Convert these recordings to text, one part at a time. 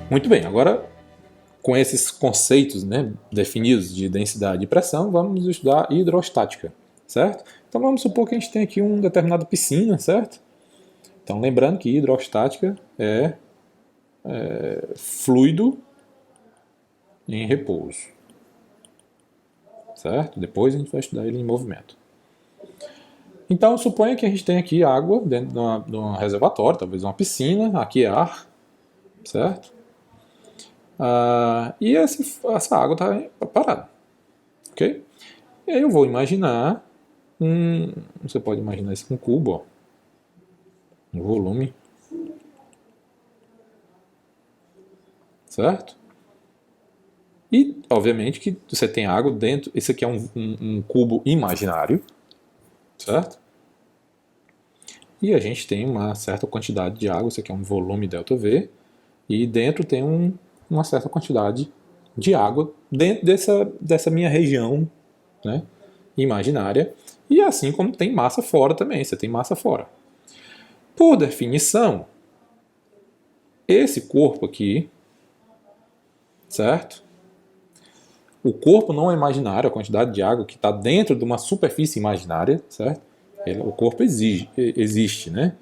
Muito bem, agora com esses conceitos, né, definidos de densidade e pressão, vamos estudar hidrostática, certo? Então vamos supor que a gente tem aqui uma determinada piscina, certo? Então lembrando que hidrostática é fluido em repouso, certo? Depois a gente vai estudar ele em movimento. Então suponha que a gente tem aqui água dentro de um reservatório, talvez uma piscina, aqui é ar, certo? E essa água está parada, ok? E aí eu vou imaginar você pode imaginar isso com um cubo, ó, um volume, certo? E obviamente que você tem água dentro. Esse aqui é um cubo imaginário, certo? E a gente tem uma certa quantidade de água. Isso aqui é um volume ΔV, e dentro tem uma certa quantidade de água dentro dessa minha região, né, imaginária. E assim como tem massa fora também, você tem massa fora. Por definição, esse corpo aqui, certo? O corpo não é imaginário, a quantidade de água que está dentro de uma superfície imaginária, certo? O corpo existe, né?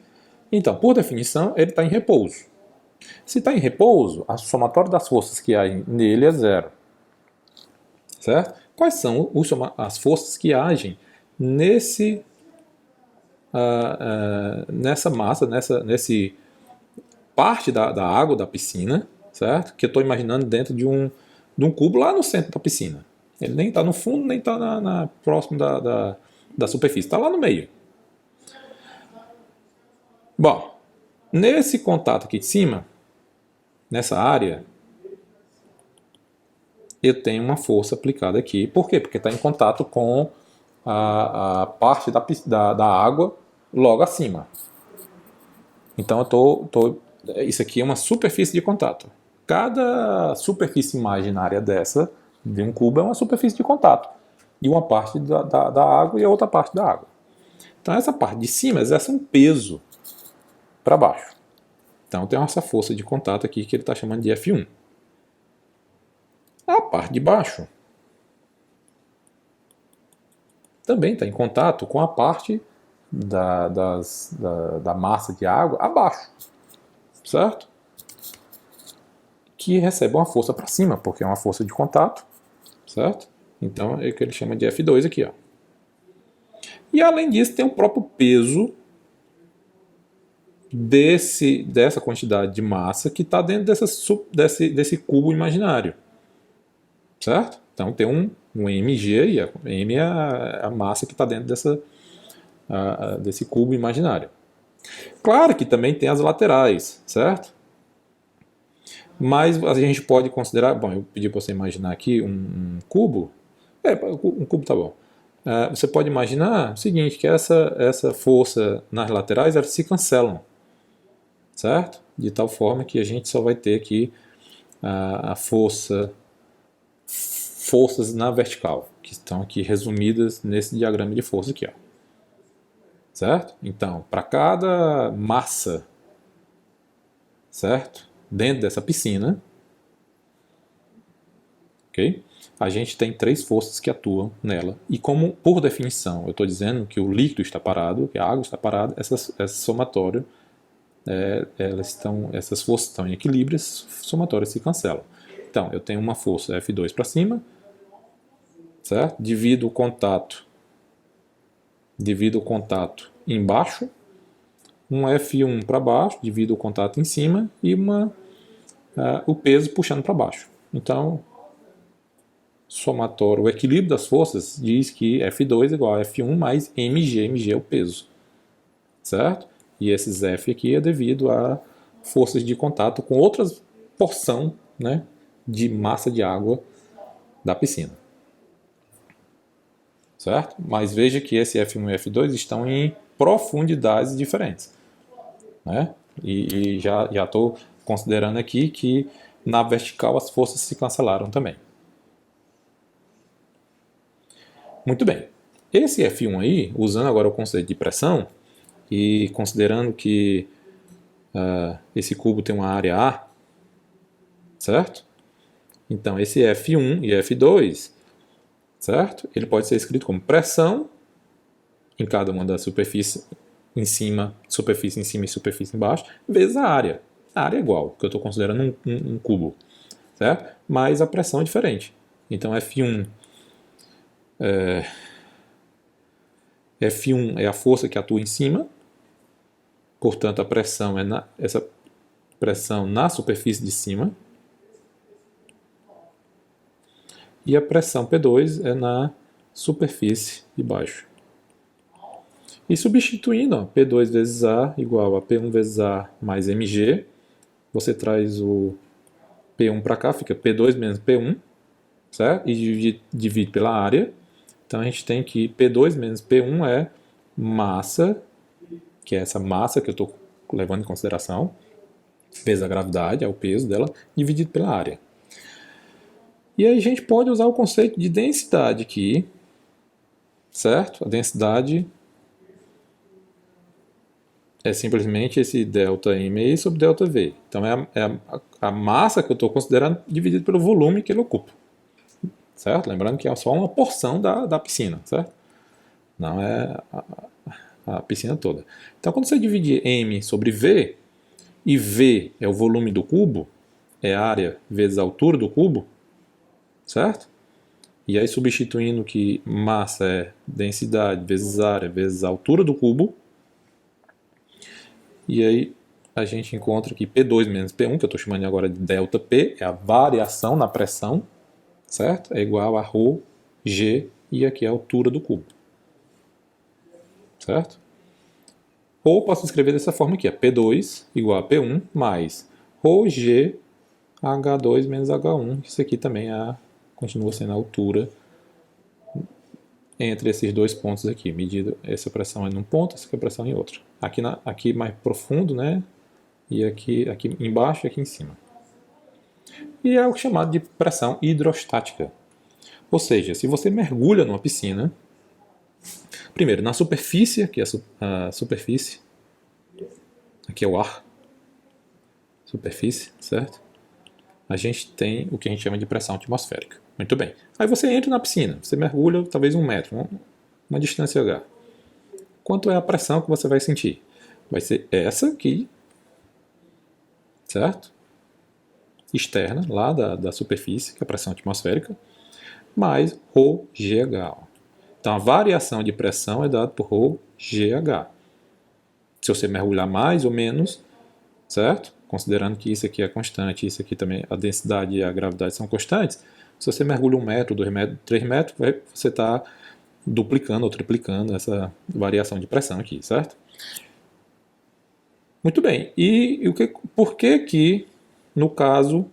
Então, por definição, ele está em repouso. Se está em repouso, a somatória das forças que há nele é zero, certo? Quais são as forças que agem nessa massa, nesse parte da água da piscina, certo? Que eu estou imaginando dentro de um cubo lá no centro da piscina. Ele nem está no fundo, nem está próximo da superfície, está lá no meio. Bom, nesse contato aqui de cima, nessa área, eu tenho uma força aplicada aqui. Por quê? Porque está em contato com a parte da água logo acima. Então isso aqui é uma superfície de contato. Cada superfície imaginária dessa, de um cubo, é uma superfície de contato. E uma parte da água e a outra parte da água. Então essa parte de cima exerce um peso para baixo. Então tem essa força de contato aqui que ele está chamando de F1. A parte de baixo também está em contato com a parte da massa de água abaixo, certo? Que recebe uma força para cima, porque é uma força de contato, certo? Então é o que ele chama de F2 aqui, ó. E além disso tem o próprio peso dessa quantidade de massa que está dentro desse cubo imaginário, certo? Então tem um mg, e a m é a massa que está dentro desse cubo imaginário. Claro que também tem as laterais, certo? Mas a gente pode considerar, bom, eu pedi para você imaginar aqui um cubo, um cubo tá bom. Você pode imaginar o seguinte, que essa força nas laterais, elas se cancelam, certo? De tal forma que a gente só vai ter aqui a forças na vertical, que estão aqui resumidas nesse diagrama de força aqui, ó. Certo? Então, para cada massa, certo? Dentro dessa piscina, ok? A gente tem 3 forças que atuam nela. E como, por definição, eu estou dizendo que o líquido está parado, que a água está parada, essa somatória, essas forças estão em equilíbrio, essas somatórias se cancelam. Então, eu tenho uma força F2 para cima, certo? Divido o contato embaixo, um F1 para baixo, divido o contato em cima e o peso puxando para baixo. Então, somatório, o equilíbrio das forças diz que F2 é igual a F1 mais mg, mg é o peso, certo? E esses F aqui é devido a forças de contato com outras porção, né, de massa de água da piscina. Certo? Mas veja que esse F1 e F2 estão em profundidades diferentes, né? E já estou considerando aqui que na vertical as forças se cancelaram também. Muito bem. Esse F1 aí, usando agora o conceito de pressão e considerando que esse cubo tem uma área A, certo? Então, esse F1 e F2, certo? Ele pode ser escrito como pressão em cada uma das superfícies em cima e superfície embaixo, vezes a área. A área é igual, que eu estou considerando um cubo, certo? Mas a pressão é diferente. Então, F1 é a força que atua em cima, portanto, a pressão é essa pressão na superfície de cima. E a pressão P2 é na superfície de baixo. E substituindo, ó, P2 vezes A igual a P1 vezes A mais mg, você traz o P1 para cá, fica P2 menos P1, certo? E divide pela área. Então a gente tem que P2 menos P1 é massa, que é essa massa que eu estou levando em consideração, peso da gravidade, é o peso dela, dividido pela área. E aí a gente pode usar o conceito de densidade aqui, certo? A densidade é simplesmente esse ΔMi sobre ΔV. Então é a massa que eu estou considerando dividido pelo volume que ele ocupa. Certo? Lembrando que é só uma porção da piscina, certo? Não é a piscina toda. Então quando você divide M sobre V, e V é o volume do cubo, é a área vezes a altura do cubo, certo? E aí substituindo que massa é densidade vezes área vezes a altura do cubo, e aí a gente encontra que P2 menos P1, que eu estou chamando agora de ΔP, é a variação na pressão, certo? É igual a ρ, g, e aqui é a altura do cubo. Certo? Ou posso escrever dessa forma aqui, P2 igual a P1 mais ρg H2 menos H1. Isso aqui também continua sendo a altura entre esses dois pontos aqui. Medida, essa pressão é num ponto, essa pressão em outro. Aqui mais profundo, né? E aqui embaixo e aqui em cima. E é o chamado de pressão hidrostática. Ou seja, se você mergulha numa piscina, primeiro, na superfície, aqui é a superfície, aqui é o ar, superfície, certo? A gente tem o que a gente chama de pressão atmosférica. Muito bem. Aí você entra na piscina, você mergulha talvez 1 metro, uma distância H. Quanto é a pressão que você vai sentir? Vai ser essa aqui, certo? Externa, lá da superfície, que é a pressão atmosférica, mais ρgh. Então a variação de pressão é dada por ρgh. Se você mergulhar mais ou menos, certo? Considerando que isso aqui é constante, isso aqui também, a densidade e a gravidade são constantes, se você mergulha 1 metro, 2 metros, 3 metros, você está duplicando ou triplicando essa variação de pressão aqui, certo? Muito bem. E por que, no caso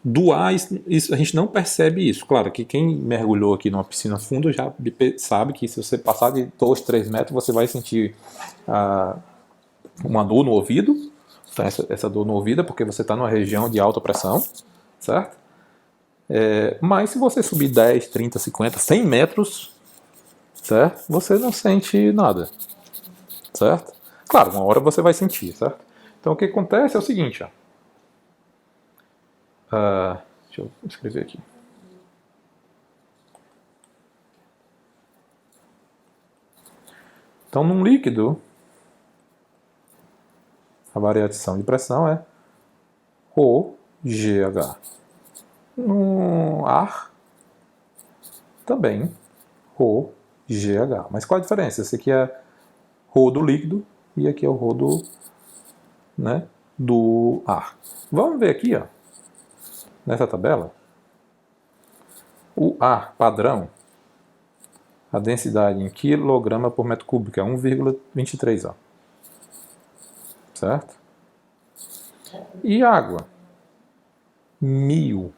do ar, a gente não percebe isso? Claro que quem mergulhou aqui numa piscina fundo já sabe que se você passar de 2, 3 metros, você vai sentir uma dor no ouvido. Então, essa dor no ouvido é porque você está numa região de alta pressão, certo? Mas se você subir 10, 30, 50, 100 metros, certo? Você não sente nada, certo? Claro, uma hora você vai sentir, certo? Então o que acontece é o seguinte, ó. Deixa eu escrever aqui. Então num líquido, a variação de pressão é ρgh. No ar, também ρgh. Mas qual a diferença? Esse aqui é ρ do líquido e aqui é o ρ do ar. Vamos ver aqui, ó, nessa tabela, o ar padrão, a densidade em quilograma por metro cúbico é 1,23, ó. Certo? E água? 1000.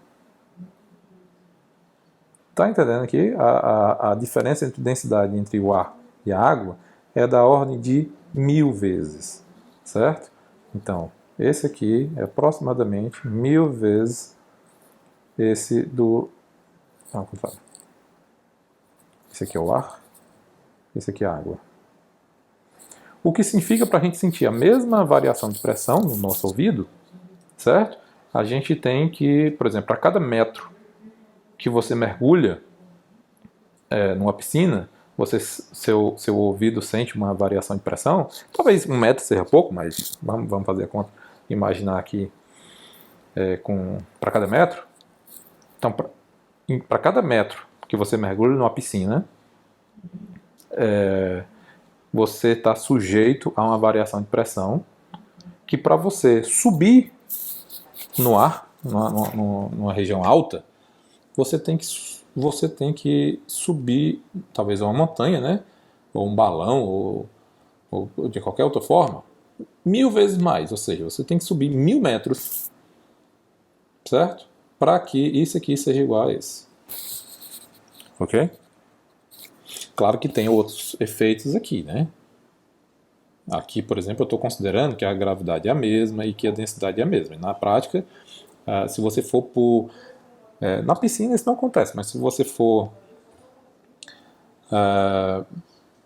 Tá entendendo aqui? A diferença entre densidade entre o ar e a água é da ordem de 1000 vezes, certo? Então, esse aqui é aproximadamente 1000 vezes esse do... Não, contrário. Esse aqui é o ar, esse aqui é a água. O que significa para a gente sentir a mesma variação de pressão no nosso ouvido, certo? a gente tem que, por exemplo, para cada metro que você mergulha numa piscina, seu ouvido sente uma variação de pressão. Talvez 1 metro seja pouco, mas vamos fazer a conta. Imaginar aqui para cada metro. Então, para cada metro que você mergulha numa piscina, você está sujeito a uma variação de pressão que, para você subir no ar, numa região alta, você tem que subir talvez uma montanha, né? Ou um balão, ou de qualquer outra forma, 1000 vezes mais. Ou seja, você tem que subir 1000 metros, certo? Para que isso aqui seja igual a esse. Ok? Claro que tem outros efeitos aqui, né? Aqui, por exemplo, eu estou considerando que a gravidade é a mesma e que a densidade é a mesma. Na prática, se você for por... na piscina isso não acontece, mas se você for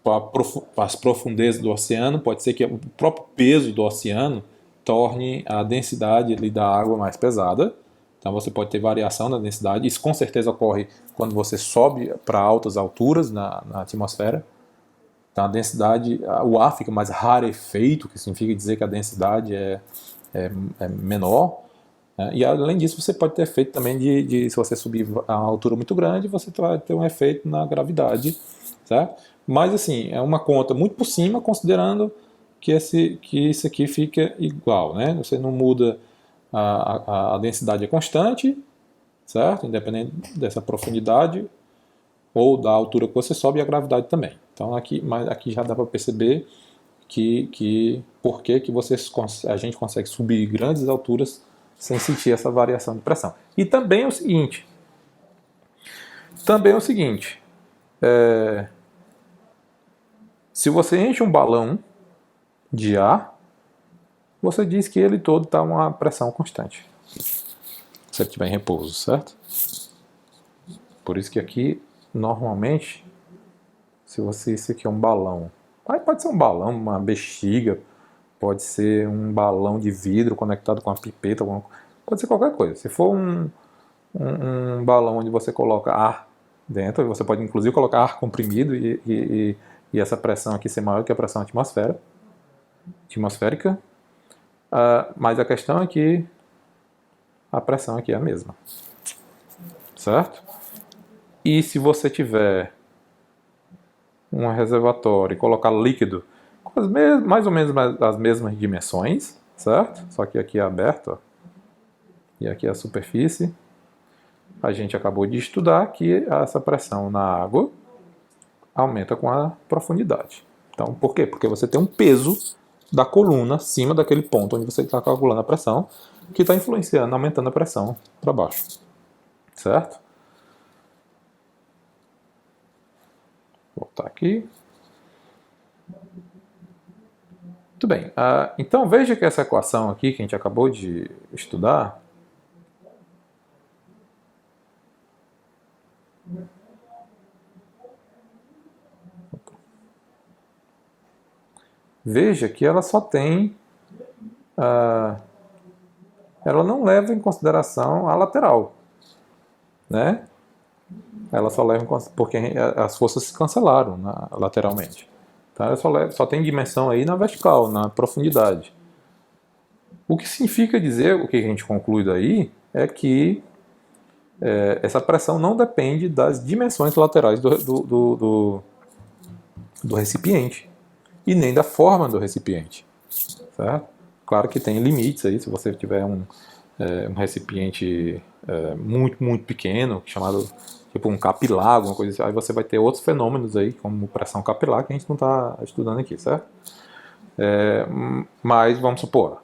para as profundezas do oceano, pode ser que o próprio peso do oceano torne a densidade ali da água mais pesada. Então você pode ter variação na densidade. Isso com certeza ocorre quando você sobe para altas alturas na atmosfera. Então a densidade, o ar fica mais rarefeito, que significa dizer que a densidade é menor. E além disso, você pode ter efeito também se você subir a uma altura muito grande, você vai ter um efeito na gravidade, certo? Mas assim, é uma conta muito por cima, considerando que isso aqui fica igual, né? Você não muda, a densidade é constante, certo? Independente dessa profundidade ou da altura que você sobe, e a gravidade também. Então mas aqui já dá para perceber por que a gente consegue subir grandes alturas sem sentir essa variação de pressão. E também é o seguinte, se você enche um balão de ar, você diz que ele todo está a uma pressão constante, se ele estiver em repouso, certo? Por isso que aqui, normalmente, isso aqui é um balão, pode ser um balão, uma bexiga, pode ser um balão de vidro conectado com uma pipeta, pode ser qualquer coisa. Se for um balão onde você coloca ar dentro, você pode inclusive colocar ar comprimido e essa pressão aqui ser maior que a pressão atmosférica. Mas a questão é que a pressão aqui é a mesma, certo? E se você tiver um reservatório e colocar líquido com mais ou menos as mesmas dimensões, certo? Só que aqui é aberto, ó, e aqui é a superfície. A gente acabou de estudar que essa pressão na água aumenta com a profundidade. Então, por quê? Porque você tem um peso da coluna acima daquele ponto onde você está calculando a pressão, que está influenciando, aumentando a pressão para baixo. Certo? Vou voltar aqui. Muito bem. Então, veja que essa equação aqui que a gente acabou de estudar, veja que ela só tem... ela não leva em consideração a lateral, né? Ela só leva em consideração porque as forças se cancelaram lateralmente. Então ela só tem dimensão aí na vertical, na profundidade. O que significa dizer, o que a gente conclui daí, é que essa pressão não depende das dimensões laterais do recipiente e nem da forma do recipiente, certo? Claro que tem limites aí, se você tiver um recipiente muito, muito pequeno, chamado tipo um capilar, alguma coisa assim, aí você vai ter outros fenômenos aí, como pressão capilar, que a gente não está estudando aqui, certo? Mas vamos supor,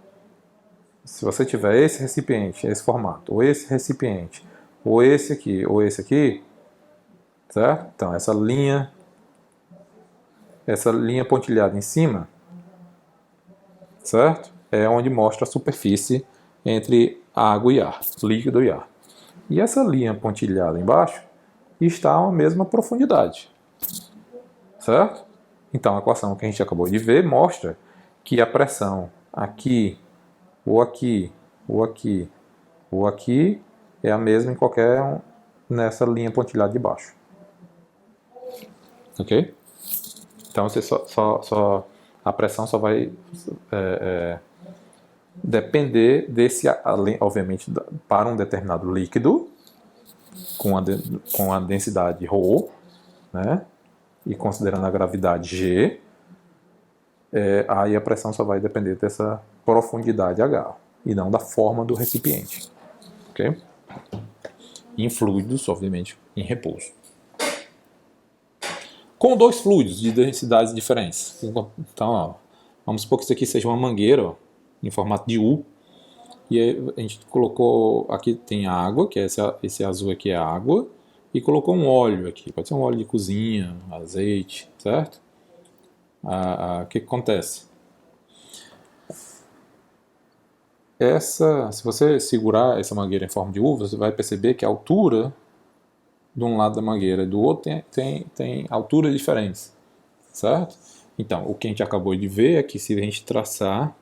se você tiver esse recipiente, esse formato, ou esse recipiente, ou esse aqui, certo? Então essa linha pontilhada em cima, certo? É onde mostra a superfície entre água e ar, líquido e ar. E essa linha pontilhada embaixo está a mesma profundidade, certo? Então a equação que a gente acabou de ver mostra que a pressão aqui, ou aqui, ou aqui, Ou aqui é a mesma em qualquer nessa linha pontilhada de baixo. Ok? Então você a pressão só vai depender desse, obviamente, para um determinado líquido com a densidade ρ, né? E considerando a gravidade G, aí a pressão só vai depender dessa profundidade H e não da forma do recipiente. Ok? Em fluidos, obviamente, em repouso. Com dois fluidos de densidades diferentes. Então, ó, vamos supor que isso aqui seja uma mangueira, ó, em formato de U. E aí a gente colocou, aqui tem água, que é esse azul aqui é água, e colocou um óleo aqui. Pode ser um óleo de cozinha, azeite, certo? O que acontece? Se você segurar essa mangueira em forma de U, você vai perceber que a altura de um lado da mangueira e do outro tem alturas diferentes, certo? Então, o que a gente acabou de ver é que se a gente traçar,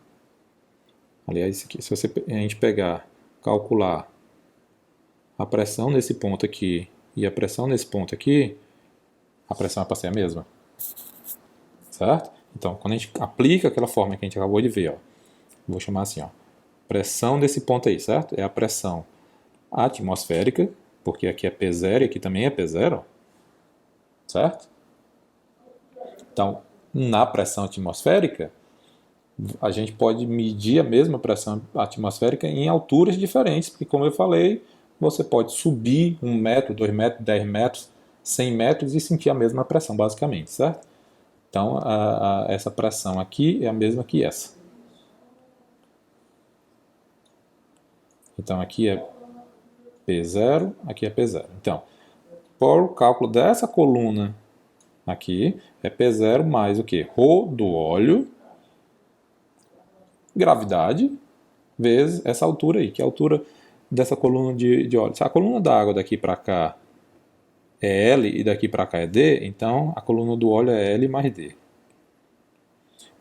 aliás, aqui, se a gente calcular a pressão nesse ponto aqui e a pressão nesse ponto aqui, a pressão é para ser a mesma, certo? Então, quando a gente aplica aquela forma que a gente acabou de ver, ó, vou chamar assim, ó, pressão desse ponto aí, certo? É a pressão atmosférica, porque aqui é P0 e aqui também é P0, certo? Então, na pressão atmosférica, a gente pode medir a mesma pressão atmosférica em alturas diferentes, porque, como eu falei, você pode subir 1 metro, 2 metros, 10 metros, 100 metros e sentir a mesma pressão, basicamente, certo? Então, essa pressão aqui é a mesma que essa. Então, aqui é P0, aqui é P0. Então, por o cálculo dessa coluna aqui, é P0 mais o quê? Rho do óleo, gravidade, vezes essa altura aí, que é a altura dessa coluna de óleo. Se a coluna da água daqui para cá é L e daqui para cá é D, então a coluna do óleo é L mais D.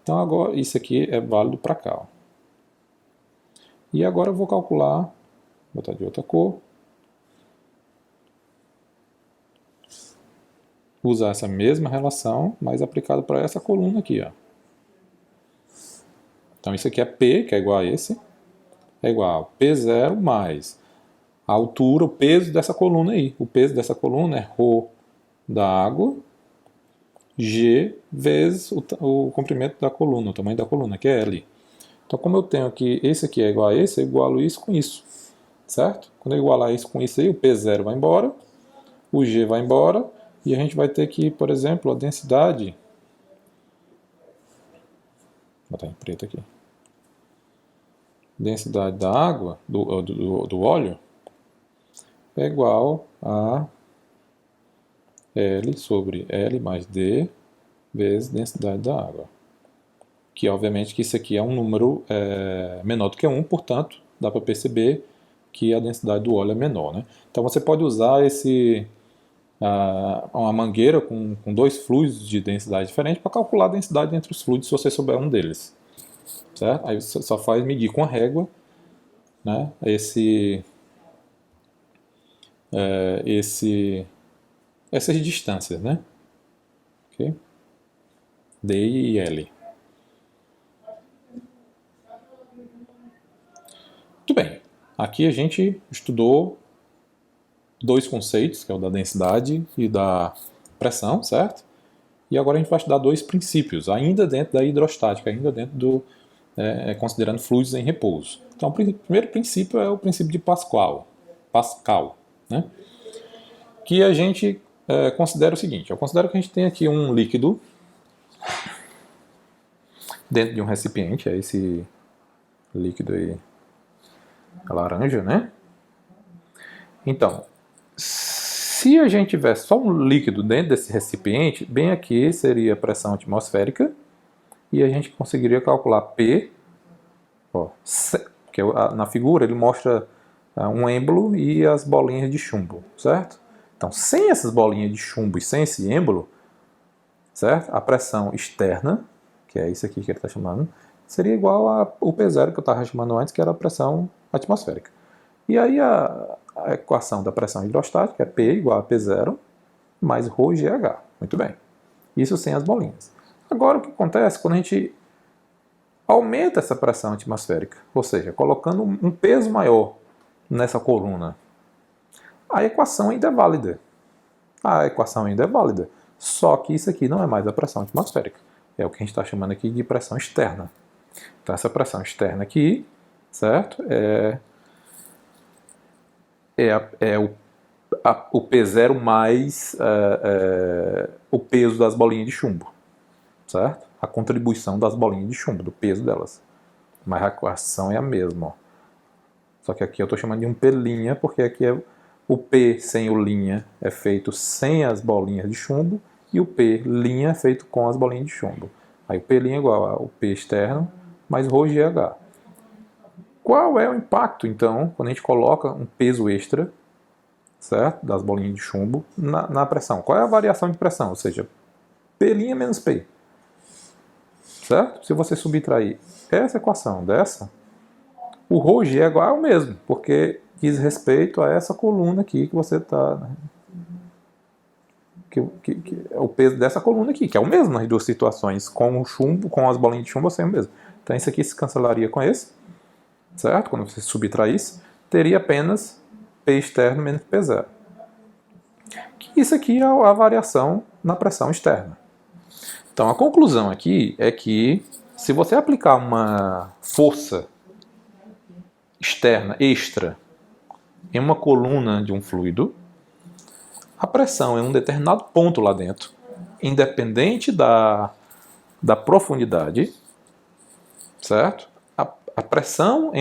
Então agora isso aqui é válido para cá. Ó. E agora eu vou calcular, vou botar de outra cor, usar essa mesma relação, mas aplicado para essa coluna aqui. Ó. Então isso aqui é P, que é igual a esse, é igual a P0 mais a altura, o peso dessa coluna aí. O peso dessa coluna é ρ da água, G vezes o comprimento da coluna, o tamanho da coluna, que é L. Então, como eu tenho que esse aqui é igual a esse, eu igualo isso com isso, certo? Quando eu igualar isso com isso aí, o P0 vai embora, o G vai embora, e a gente vai ter que, por exemplo, a densidade... Vou botar em preto aqui. Densidade da água, do óleo, é igual a L sobre L mais D vezes densidade da água. Que obviamente que isso aqui é um número menor do que 1, portanto, dá para perceber que a densidade do óleo é menor. Né? Então você pode usar uma mangueira com dois fluidos de densidade diferente para calcular a densidade entre os fluidos se você souber um deles. Certo? Aí você só faz medir com a régua, né, essas distâncias, né? Okay? D e L. Muito bem. Aqui a gente estudou dois conceitos, que é o da densidade e da pressão, certo? E agora a gente vai estudar dois princípios, ainda dentro da hidrostática, ainda dentro considerando fluidos em repouso. Então, o primeiro princípio é o princípio de Pascal, né? Que a gente considera o seguinte: eu considero que a gente tem aqui um líquido dentro de um recipiente, é esse líquido aí, a laranja, né? Então, se a gente tivesse só um líquido dentro desse recipiente, bem aqui seria a pressão atmosférica e a gente conseguiria calcular P, ó, que na figura ele mostra um êmbolo e as bolinhas de chumbo, certo? Então, sem essas bolinhas de chumbo e sem esse êmbolo, certo? A pressão externa, que é isso aqui que ele está chamando, seria igual ao P0 que eu estava chamando antes, que era a pressão atmosférica. E aí a equação da pressão hidrostática é P igual a P0 mais ρGH. Muito bem. Isso sem as bolinhas. Agora o que acontece quando a gente aumenta essa pressão atmosférica, ou seja, colocando um peso maior nessa coluna, a equação ainda é válida. A equação ainda é válida. Só que isso aqui não é mais a pressão atmosférica. É o que a gente está chamando aqui de pressão externa. Então essa pressão externa aqui, certo? O P0 mais o peso das bolinhas de chumbo, certo? A contribuição das bolinhas de chumbo, do peso delas. Mas a equação é a mesma. Ó. Só que aqui eu estou chamando de um P' porque aqui o P sem o linha é feito sem as bolinhas de chumbo e o P' é feito com as bolinhas de chumbo. Aí o P' é igual ao P externo mais ρGH. Qual é o impacto, então, quando a gente coloca um peso extra, certo, das bolinhas de chumbo na pressão? Qual é a variação de pressão? Ou seja, P' menos P. Certo? Se você subtrair essa equação dessa, o ρg é igual ao mesmo, porque diz respeito a essa coluna aqui que você está... Né? Que é o peso dessa coluna aqui, que é o mesmo nas duas situações, com o chumbo, com as bolinhas de chumbo, é o mesmo. Então isso aqui se cancelaria com esse, certo? Quando você subtraísse, teria apenas P externo menos P0. Isso aqui é a variação na pressão externa. Então a conclusão aqui é que se você aplicar uma força externa, extra, em uma coluna de um fluido, a pressão em um determinado ponto lá dentro, independente da profundidade, certo? A pressão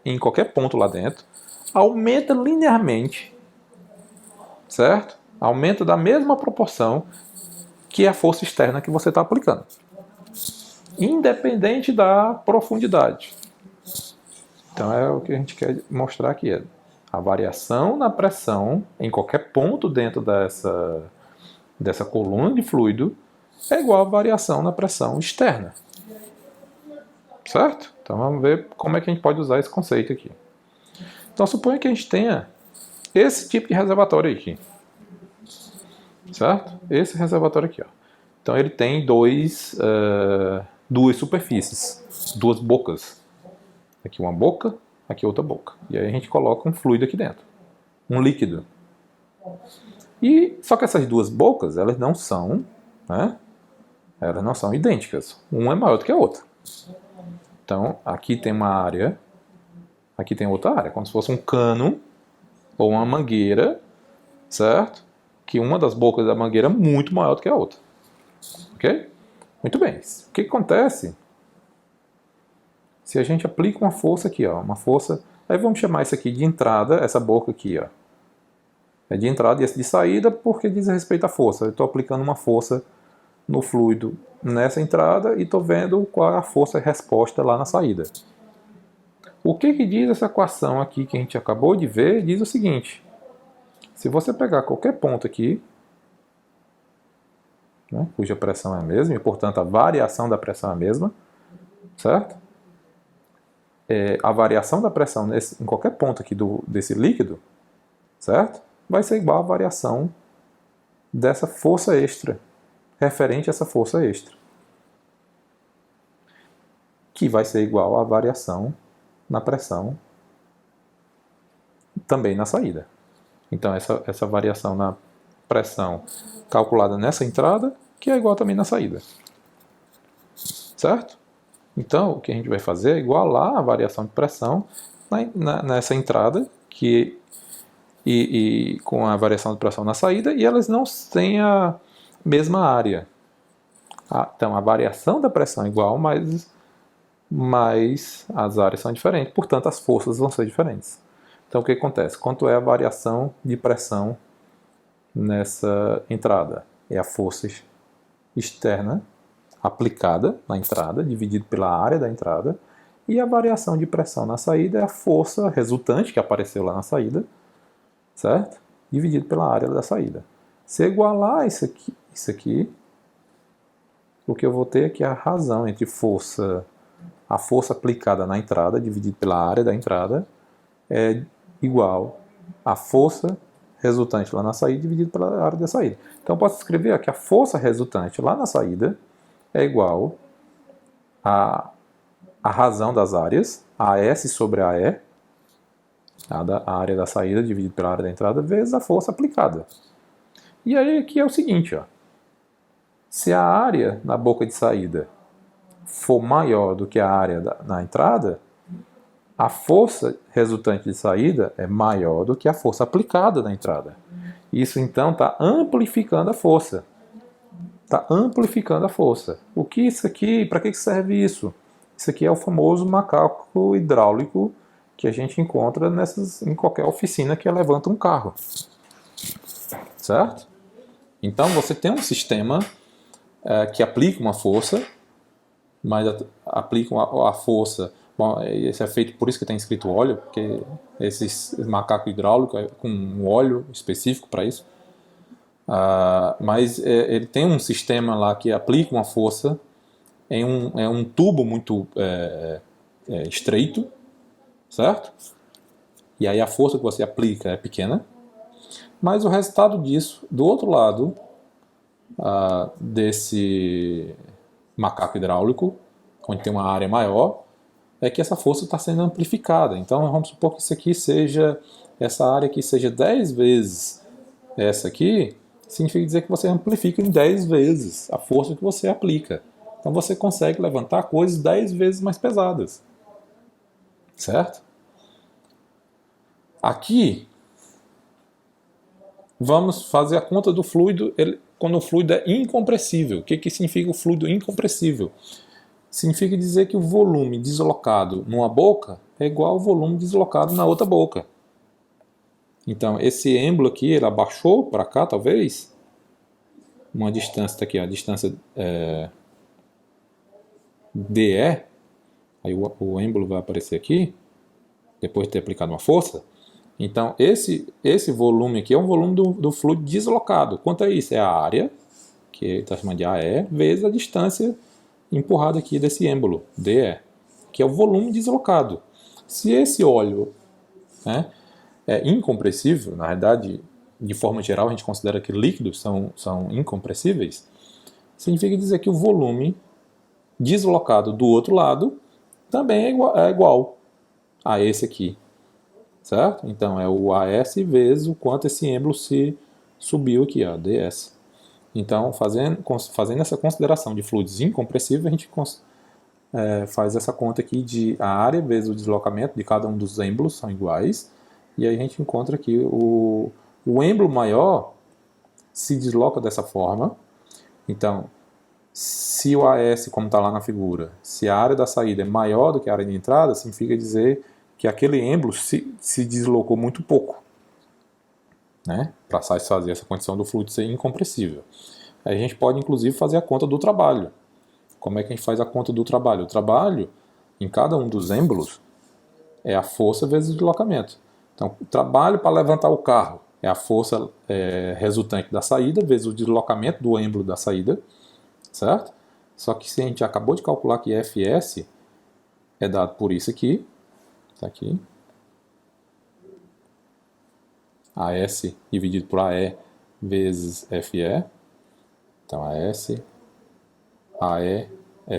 em qualquer ponto lá dentro aumenta linearmente, certo? Aumenta da mesma proporção que a força externa que você está aplicando, independente da profundidade. Então é o que a gente quer mostrar aqui. A variação na pressão em qualquer ponto dentro dessa coluna de fluido é igual à variação na pressão externa. Certo? Então vamos ver como é que a gente pode usar esse conceito aqui. Então suponha que a gente tenha esse tipo de reservatório aqui. Certo? Esse reservatório aqui. Ó. Então ele tem duas superfícies, duas bocas. Aqui uma boca, aqui outra boca. E aí a gente coloca um fluido aqui dentro. Um líquido. Só que essas duas bocas, elas não são, né? Elas não são idênticas. Uma é maior do que a outra. Então, aqui tem uma área, aqui tem outra área, como se fosse um cano ou uma mangueira, certo? Que uma das bocas da mangueira é muito maior do que a outra. Ok? Muito bem. O que acontece se a gente aplica uma força aqui, ó, uma força... Aí vamos chamar isso aqui de entrada, essa boca aqui, ó. É de entrada e esse de saída porque diz respeito à força. Eu estou aplicando uma força no fluido nessa entrada e estou vendo qual é a força de resposta lá na saída. O que diz essa equação aqui que a gente acabou de ver? Diz o seguinte: se você pegar qualquer ponto aqui, né, cuja pressão é a mesma e, portanto, a variação da pressão é a mesma, certo? A variação da pressão em qualquer ponto aqui desse líquido, certo? Vai ser igual à variação dessa força extra, referente a essa força extra, que vai ser igual à variação na pressão também na saída. Então essa variação na pressão calculada nessa entrada, que é igual também na saída. Certo? Então o que a gente vai fazer é igualar a variação de pressão nessa entrada e com a variação de pressão na saída, e elas não têm a mesma área. Então a variação da pressão é igual, mas as áreas são diferentes, portanto as forças vão ser diferentes. Então o que acontece? Quanto é a variação de pressão nessa entrada? É a força externa aplicada na entrada, dividido pela área da entrada, e a variação de pressão na saída é a força resultante que apareceu lá na saída, certo? Dividido pela área da saída. Se igualar isso aqui, o que eu vou ter é que a razão entre a força aplicada na entrada, dividido pela área da entrada, é igual a força resultante lá na saída dividido pela área da saída. Então eu posso escrever que a força resultante lá na saída é igual a razão das áreas, AS sobre AE, a área da saída dividido pela área da entrada, vezes a força aplicada. E aí aqui é o seguinte, ó. Se a área na boca de saída for maior do que a área na entrada, a força resultante de saída é maior do que a força aplicada na entrada. Isso então está amplificando a força. Está amplificando a força. O que isso aqui, para que serve isso? Isso aqui é o famoso macaco hidráulico que a gente encontra em qualquer oficina que levanta um carro. Certo? Então você tem um sistema que aplica uma força, mas aplica a força. Bom, isso é feito por isso que tem escrito óleo, porque esse macaco hidráulico é com um óleo específico para isso. Mas ele tem um sistema lá que aplica uma força em um tubo muito estreito, certo? E aí a força que você aplica é pequena, mas o resultado disso, do outro lado desse macaco hidráulico, onde tem uma área maior, é que essa força está sendo amplificada. Então vamos supor que isso aqui seja, essa área aqui seja 10 vezes essa aqui, significa dizer que você amplifica em 10 vezes a força que você aplica. Então você consegue levantar coisas 10 vezes mais pesadas. Certo? Aqui, vamos fazer a conta do fluido quando o fluido é incompressível. O que significa o fluido incompressível? Significa dizer que o volume deslocado numa boca é igual ao volume deslocado na outra boca. Então, esse êmbolo aqui, ele abaixou para cá, talvez. Uma distância, tá aqui, a distância DE. Aí o êmbolo vai aparecer aqui, depois de ter aplicado uma força. Então, esse volume aqui é um volume do fluido deslocado. Quanto é isso? É a área, que está chamando de AE, vezes a distância empurrada aqui desse êmbolo, DE, que é o volume deslocado. Se esse óleo é incompressível, na verdade, de forma geral, a gente considera que líquidos são incompressíveis, significa dizer que o volume deslocado do outro lado também é igual a esse aqui. Certo? Então é o AS vezes o quanto esse êmbolo se subiu aqui, ó, DS. Então, fazendo essa consideração de fluidos incompressíveis, a gente faz essa conta aqui de a área vezes o deslocamento de cada um dos êmbolos são iguais, e aí a gente encontra aqui o êmbolo maior se desloca dessa forma. Então, se o AS, como está lá na figura, se a área da saída é maior do que a área de entrada, significa dizer que aquele êmbolo se deslocou muito pouco, né, para satisfazer essa condição do fluido ser incompressível. Aí a gente pode, inclusive, fazer a conta do trabalho. Como é que a gente faz a conta do trabalho? O trabalho, em cada um dos êmbolos, é a força vezes o deslocamento. Então, o trabalho para levantar o carro é a força resultante da saída vezes o deslocamento do êmbolo da saída, certo? Só que se a gente acabou de calcular que Fs é dado por isso aqui, está aqui, AS dividido por AE vezes FE, então AS, AE,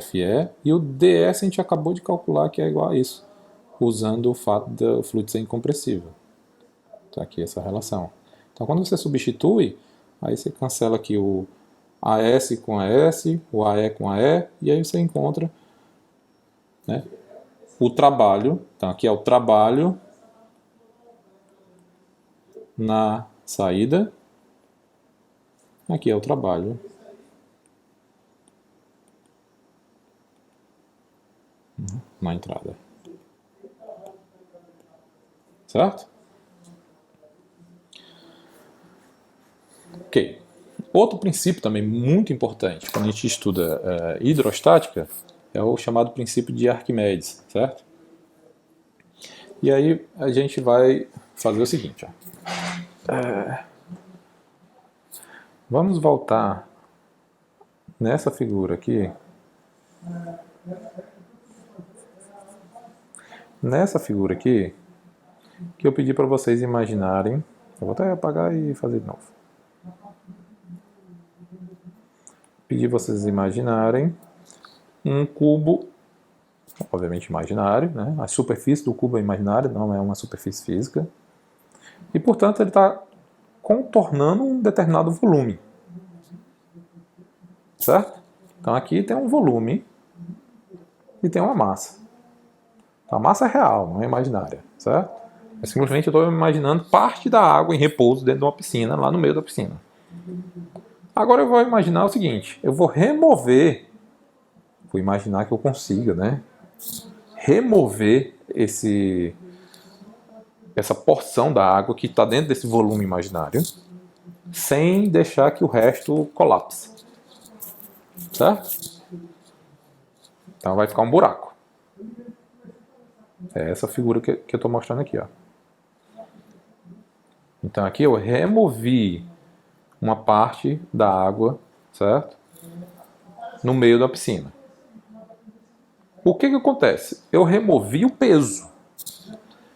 FE, e o DS a gente acabou de calcular que é igual a isso, usando o fato do fluido ser incompressível. Então aqui essa relação. Então quando você substitui, aí você cancela aqui o AS com AS, o AE com AE, e aí você encontra, né, o trabalho. Então aqui é o trabalho na saída, aqui é o trabalho na entrada. Certo? Ok. Outro princípio também muito importante quando a gente estuda hidrostática é o chamado princípio de Arquimedes, certo? E aí a gente vai fazer o seguinte, ó. Vamos voltar nessa figura aqui. Nessa figura aqui, que eu pedi para vocês imaginarem. Eu vou até apagar e fazer de novo. Pedi vocês imaginarem um cubo, obviamente imaginário, né? A superfície do cubo é imaginária, não é uma superfície física. E, portanto, ele está contornando um determinado volume. Certo? Então aqui tem um volume e tem uma massa. A massa é real, não é imaginária. Certo? É simplesmente eu estou imaginando parte da água em repouso dentro de uma piscina, lá no meio da piscina. Agora eu vou imaginar o seguinte, eu vou imaginar que eu consiga, né? Remover essa porção da água que está dentro desse volume imaginário, sem deixar que o resto colapse. Certo? Então vai ficar um buraco. É essa figura que eu estou mostrando aqui. Ó. Então aqui eu removi uma parte da água, certo? No meio da piscina. O que acontece? Eu removi o peso.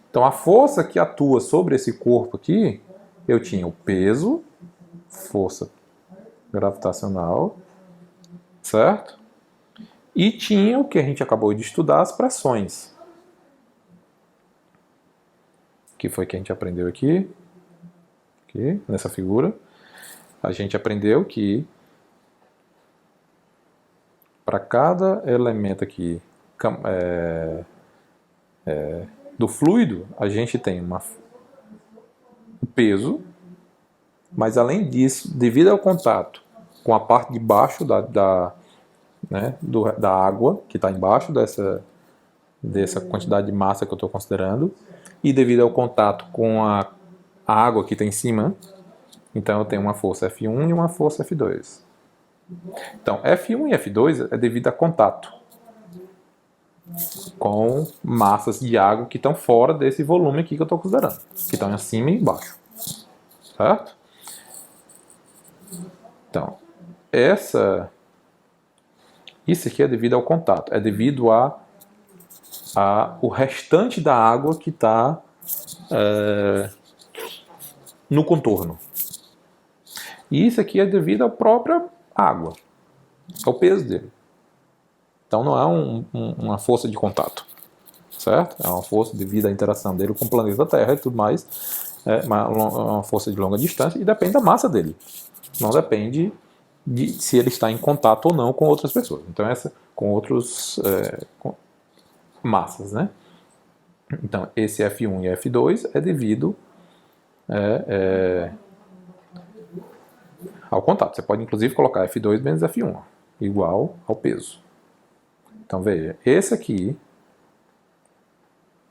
Então a força que atua sobre esse corpo aqui, eu tinha o peso, força gravitacional, certo? E tinha o que a gente acabou de estudar, as pressões. Que foi que a gente aprendeu aqui nessa figura. A gente aprendeu que para cada elemento aqui do fluido, a gente tem o peso, mas além disso, devido ao contato com a parte de baixo da água, que está embaixo dessa quantidade de massa que eu estou considerando, e devido ao contato com a água que está em cima, então eu tenho uma força F1 e uma força F2. Então, F1 e F2 é devido a contato com massas de água que estão fora desse volume aqui que eu estou considerando, que estão acima e embaixo. Certo? Então, isso aqui é devido ao contato, é devido o restante da água que está no contorno. E isso aqui é devido à própria água, ao peso dele. Então não é uma força de contato, certo? É uma força devido à interação dele com o planeta Terra e tudo mais. É uma força de longa distância e depende da massa dele. Não depende de se ele está em contato ou não com outras pessoas. Então com outros massas, né? Então esse F1 e F2 é devido ao contato. Você pode inclusive colocar F2 menos F1 igual ao peso. Então veja, esse aqui,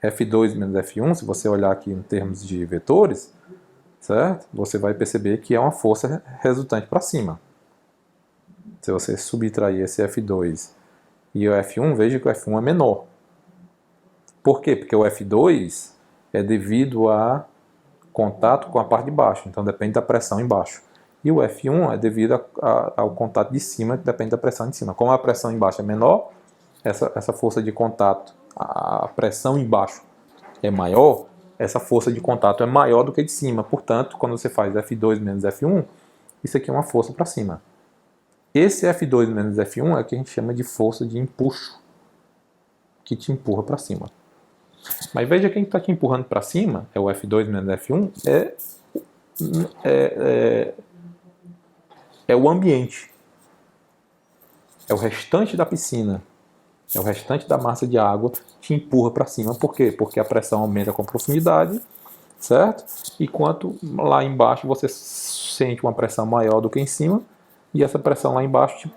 F2 menos F1, se você olhar aqui em termos de vetores, certo? Você vai perceber que é uma força resultante para cima. Se você subtrair esse F2 e o F1, veja que o F1 é menor. Por quê? Porque o F2 é devido a contato com a parte de baixo, então depende da pressão embaixo. E o F1 é devido ao contato de cima, que depende da pressão de cima. Como a pressão embaixo é menor, essa força de contato, a pressão embaixo é maior, essa força de contato é maior do que de cima. Portanto, quando você faz F2 menos F1, isso aqui é uma força para cima. Esse F2 menos F1 é o que a gente chama de força de empuxo, que te empurra para cima. Mas veja quem está te empurrando para cima, é o F2 menos F1, é o ambiente. É o restante da piscina. É o restante da massa de água que te empurra para cima. Por quê? Porque a pressão aumenta com a profundidade, certo? Enquanto lá embaixo você sente uma pressão maior do que em cima, e essa pressão lá embaixo te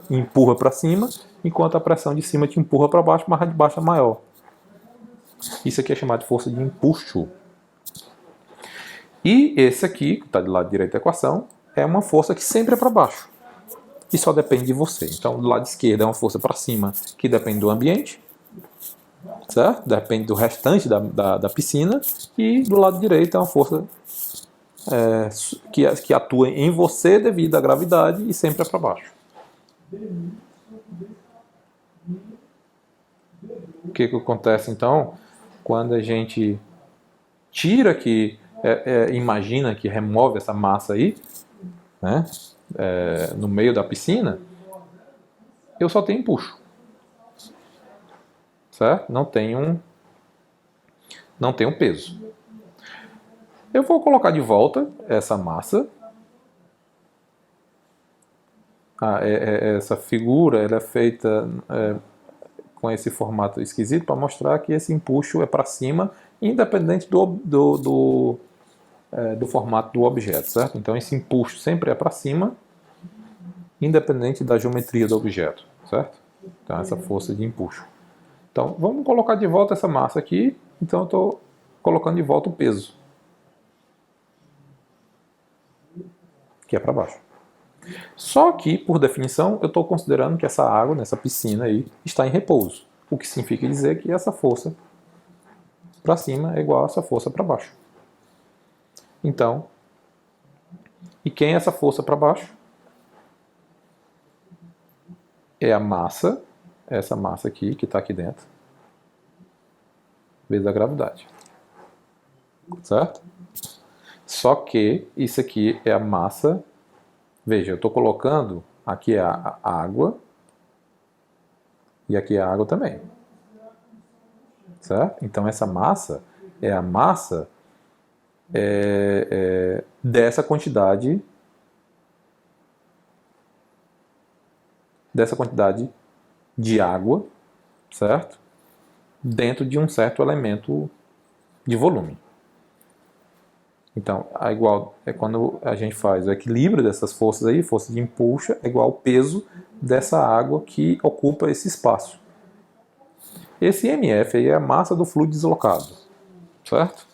empurra para cima, enquanto a pressão de cima te empurra para baixo, mas a de baixo é maior. Isso aqui é chamado de força de empuxo. E esse aqui, que está do lado direito da equação, é uma força que sempre é para baixo. E só depende de você. Então, do lado esquerdo é uma força para cima, que depende do ambiente, certo? Depende do restante da piscina. E do lado direito é uma força que atua em você devido à gravidade e sempre é para baixo. O que acontece, então, quando a gente tira aqui, imagina que remove essa massa aí, né, no meio da piscina, eu só tenho empuxo. Certo? Não tenho peso. Eu vou colocar de volta essa massa. Essa figura ela é feita com esse formato esquisito para mostrar que esse empuxo é para cima, independente do formato do objeto, certo? Então esse empuxo sempre é para cima, independente da geometria do objeto, certo? Então essa força de empuxo. Então vamos colocar de volta essa massa aqui. Então eu estou colocando de volta o peso, que é para baixo. Só que, por definição, eu estou considerando que essa água, nessa piscina aí, está em repouso. O que significa dizer que essa força para cima é igual a essa força para baixo. Então, e quem é essa força para baixo? É a massa, essa massa aqui, que está aqui dentro, vezes a gravidade. Certo? Só que isso aqui é a massa. Veja, eu estou colocando aqui a água e aqui a água também. Certo? Então essa massa é a massa dessa quantidade de água, certo? Dentro de um certo elemento de volume. Então, é quando a gente faz o equilíbrio dessas forças aí, força de empuxo é igual ao peso dessa água que ocupa esse espaço. Esse MF aí é a massa do fluido deslocado, certo?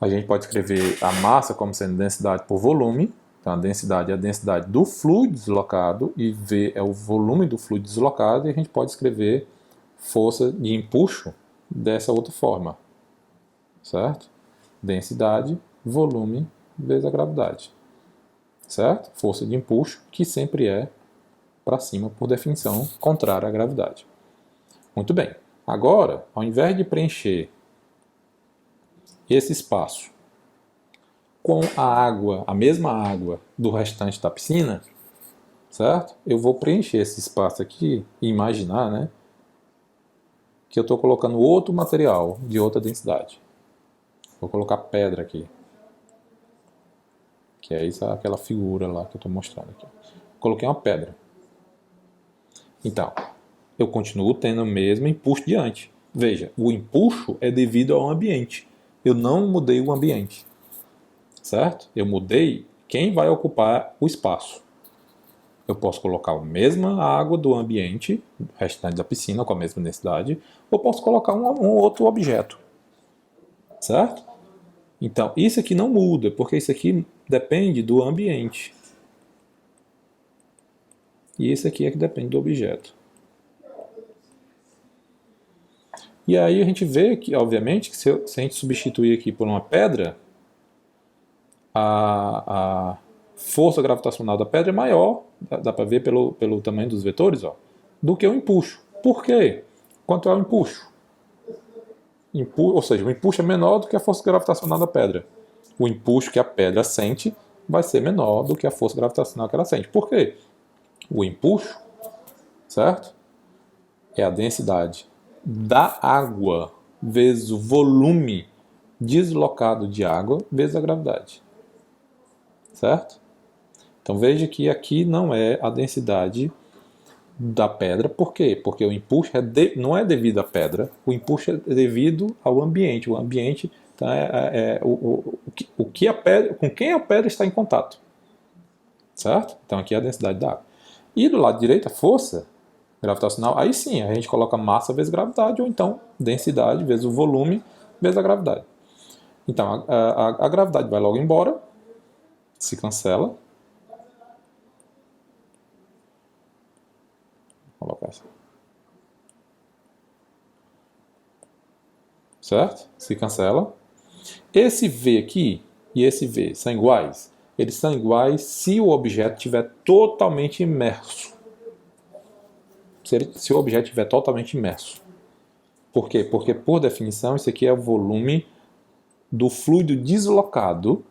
A gente pode escrever a massa como sendo densidade por volume. Então, a densidade é a densidade do fluido deslocado e V é o volume do fluido deslocado. E a gente pode escrever força de empuxo dessa outra forma, certo? Densidade, volume, vezes a gravidade. Certo? Força de empuxo, que sempre é para cima, por definição, contrária à gravidade. Muito bem. Agora, ao invés de preencher esse espaço com a água, a mesma água do restante da piscina, certo? Eu vou preencher esse espaço aqui e imaginar, né, que eu estou colocando outro material de outra densidade. Vou colocar pedra aqui. Que é isso, aquela figura lá que eu estou mostrando aqui. Coloquei uma pedra. Então, eu continuo tendo o mesmo empuxo diante. Veja, o empuxo é devido ao ambiente. Eu não mudei o ambiente. Certo? Eu mudei quem vai ocupar o espaço. Eu posso colocar a mesma água do ambiente, restante da piscina, com a mesma densidade, ou posso colocar um outro objeto. Certo? Então, isso aqui não muda, porque isso aqui depende do ambiente. E esse aqui é que depende do objeto. E aí a gente vê que, obviamente, que se a gente substituir aqui por uma pedra, a força gravitacional da pedra é maior, dá para ver pelo tamanho dos vetores, ó, do que o empuxo. Por quê? Quanto é o empuxo? Ou seja, o empuxo é menor do que a força gravitacional da pedra. O empuxo que a pedra sente vai ser menor do que a força gravitacional que ela sente. Por quê? O empuxo, certo? É a densidade da água vezes o volume deslocado de água vezes a gravidade. Certo? Então veja que aqui não é a densidade da pedra. Por quê? Porque o empuxo não é devido à pedra, o empuxo é devido ao ambiente. O ambiente tá, o que a pedra, com quem a pedra está em contato. Certo? Então aqui é a densidade da água. E do lado direito, a força gravitacional, aí sim, a gente coloca massa vezes gravidade, ou então densidade vezes o volume vezes a gravidade. Então a gravidade vai logo embora, se cancela. Vou colocar essa. Certo? Se cancela. Esse V aqui e esse V são iguais? Eles são iguais se o objeto estiver totalmente imerso. Se o objeto estiver totalmente imerso. Por quê? Porque, por definição, isso aqui é o volume do fluido deslocado,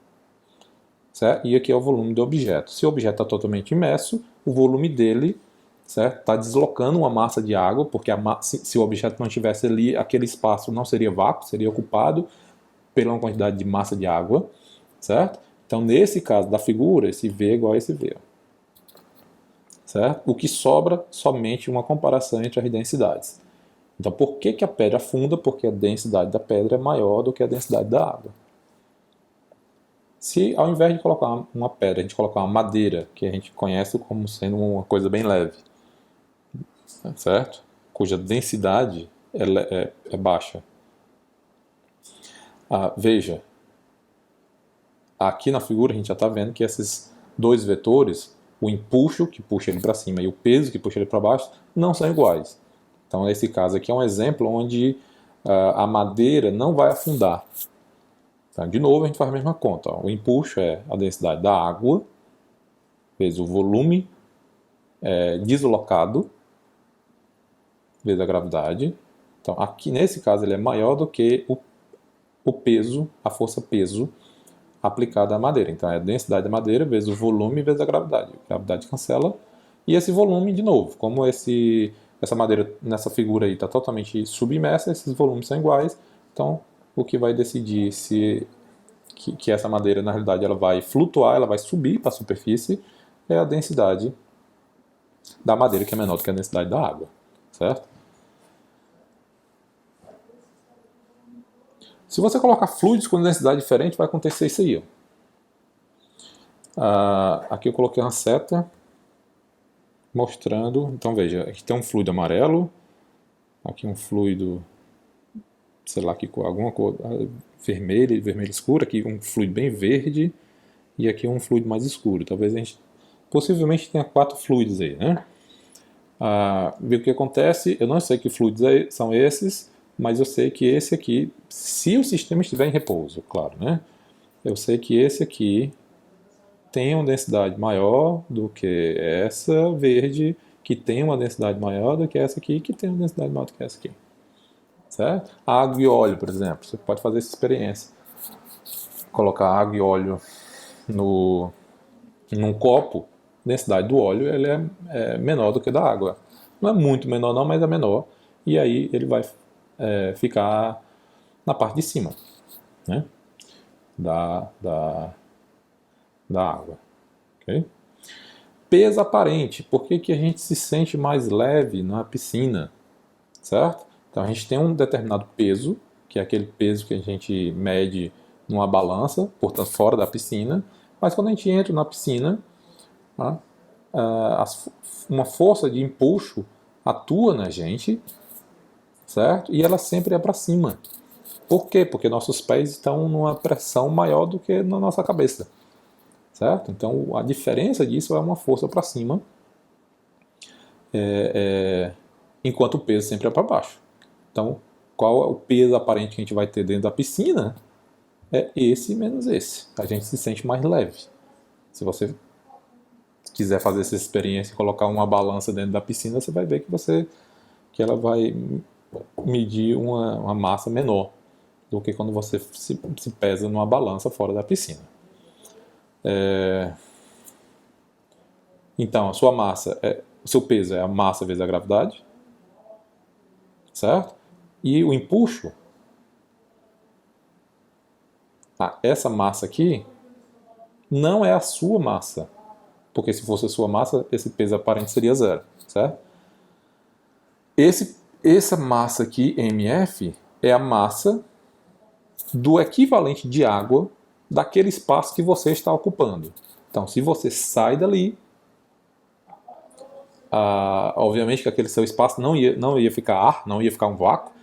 certo? E aqui é o volume do objeto. Se o objeto está totalmente imerso, o volume dele está deslocando uma massa de água, porque se o objeto não estivesse ali, aquele espaço não seria vácuo, seria ocupado pela uma quantidade de massa de água, certo? Então, nesse caso da figura, esse V é igual a esse V. Certo? O que sobra somente uma comparação entre as densidades. Então, por que a pedra afunda? Porque a densidade da pedra é maior do que a densidade da água. Se ao invés de colocar uma pedra, a gente colocar uma madeira, que a gente conhece como sendo uma coisa bem leve, certo? Cuja densidade é baixa. Veja, aqui na figura a gente já está vendo que esses dois vetores, o impulso que puxa ele para cima e o peso que puxa ele para baixo, não são iguais. Então, nesse caso aqui é um exemplo onde a madeira não vai afundar. Então, de novo, a gente faz a mesma conta. O impulso é a densidade da água vezes o volume deslocado vezes a gravidade. Então, aqui nesse caso ele é maior do que o peso, a força peso aplicada à madeira. Então, é a densidade da madeira vezes o volume vezes a gravidade. A gravidade cancela. E esse volume, de novo, como essa madeira nessa figura aí está totalmente submersa, esses volumes são iguais. Então, o que vai decidir que essa madeira, na realidade, ela vai flutuar, ela vai subir para a superfície, é a densidade da madeira, que é menor do que a densidade da água. Certo? Se você colocar fluidos com densidade diferente, vai acontecer isso aí. Aqui eu coloquei uma seta mostrando. Então veja, aqui tem um fluido amarelo, aqui um fluido, sei lá, aqui com alguma cor vermelho escuro, aqui um fluido bem verde e aqui um fluido mais escuro. Talvez a gente possivelmente tenha 4 fluidos aí, né? Ver o que acontece, eu não sei que fluidos são esses, mas eu sei que esse aqui, se o sistema estiver em repouso, claro, né? Eu sei que esse aqui tem uma densidade maior do que essa verde, que tem uma densidade maior do que essa aqui, que tem uma densidade maior do que essa aqui. Certo? Água e óleo, por exemplo, você pode fazer essa experiência. Colocar água e óleo num copo, a densidade do óleo ele é menor do que da água. Não é muito menor não, mas é menor. E aí ele vai ficar na parte de cima, né? da água. Okay? Peso aparente. Por que a gente se sente mais leve na piscina? Certo? Então a gente tem um determinado peso, que é aquele peso que a gente mede numa balança, portanto fora da piscina, mas quando a gente entra na piscina, uma força de impulso atua na gente, certo? E ela sempre é para cima. Por quê? Porque nossos pés estão numa pressão maior do que na nossa cabeça. Certo? Então a diferença disso é uma força para cima, enquanto o peso sempre é para baixo. Então, qual é o peso aparente que a gente vai ter dentro da piscina? É esse menos esse. A gente se sente mais leve. Se você quiser fazer essa experiência e colocar uma balança dentro da piscina, você vai ver que ela vai medir uma massa menor do que quando você se pesa numa balança fora da piscina. Então, a sua massa, o seu peso é a massa vezes a gravidade, certo? E o impulso, essa massa aqui, não é a sua massa, porque se fosse a sua massa, esse peso aparente seria zero, certo? Essa massa aqui, mf, é a massa do equivalente de água daquele espaço que você está ocupando. Então, se você sai dali, obviamente que aquele seu espaço não ia ficar ar, não ia ficar um vácuo,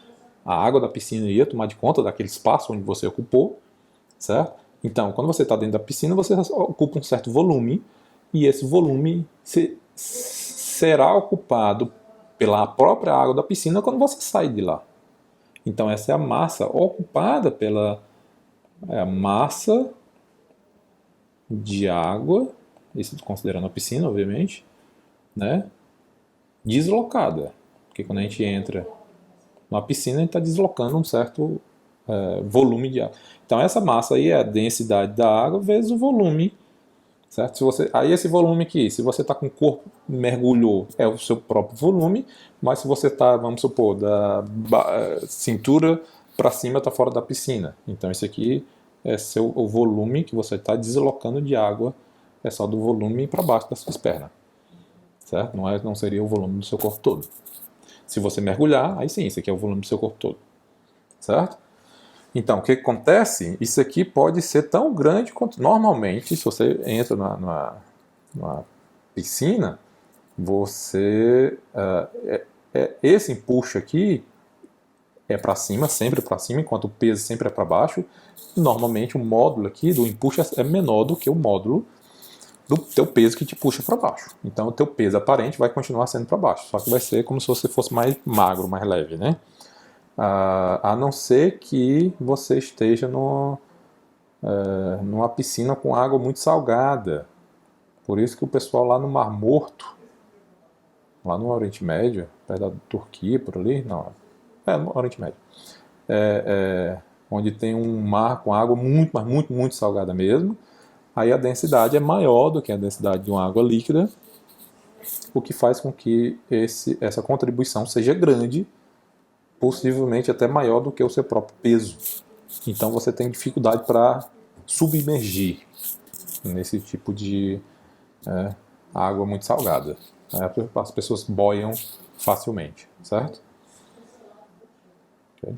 a água da piscina ia tomar de conta daquele espaço onde você ocupou, certo? Então, quando você está dentro da piscina, você ocupa um certo volume, e esse volume será ocupado pela própria água da piscina quando você sai de lá. Então, essa é a massa ocupada pela massa de água, isso considerando a piscina, obviamente, né? Deslocada. Porque quando a gente entra Numa piscina, a gente está deslocando um certo volume de água. Então, essa massa aí é a densidade da água vezes o volume, certo? Aí esse volume aqui, se você está com o corpo mergulhou, é o seu próprio volume, mas se você está, vamos supor, da cintura para cima, está fora da piscina. Então, esse aqui é o volume que você está deslocando de água, é só do volume para baixo das suas pernas, certo? Não seria o volume do seu corpo todo. Se você mergulhar, aí sim, esse aqui é o volume do seu corpo todo, certo? Então, o que acontece? Isso aqui pode ser tão grande quanto normalmente, se você entra numa piscina, você esse empuxo aqui é para cima, sempre para cima, enquanto o peso sempre é para baixo. Normalmente o módulo aqui do empuxo é menor do que o módulo do teu peso que te puxa para baixo. Então o teu peso aparente vai continuar sendo para baixo, só que vai ser como se você fosse mais magro, mais leve, né? A não ser que você esteja numa piscina com água muito salgada. Por isso que o pessoal lá no Mar Morto, lá no Oriente Médio, perto da Turquia, por ali, não, no Oriente Médio, onde tem um mar com água muito, mas muito, muito salgada mesmo, aí a densidade é maior do que a densidade de uma água líquida, o que faz com que essa contribuição seja grande, possivelmente até maior do que o seu próprio peso. Então você tem dificuldade para submergir nesse tipo de água muito salgada. As pessoas boiam facilmente, certo? Okay.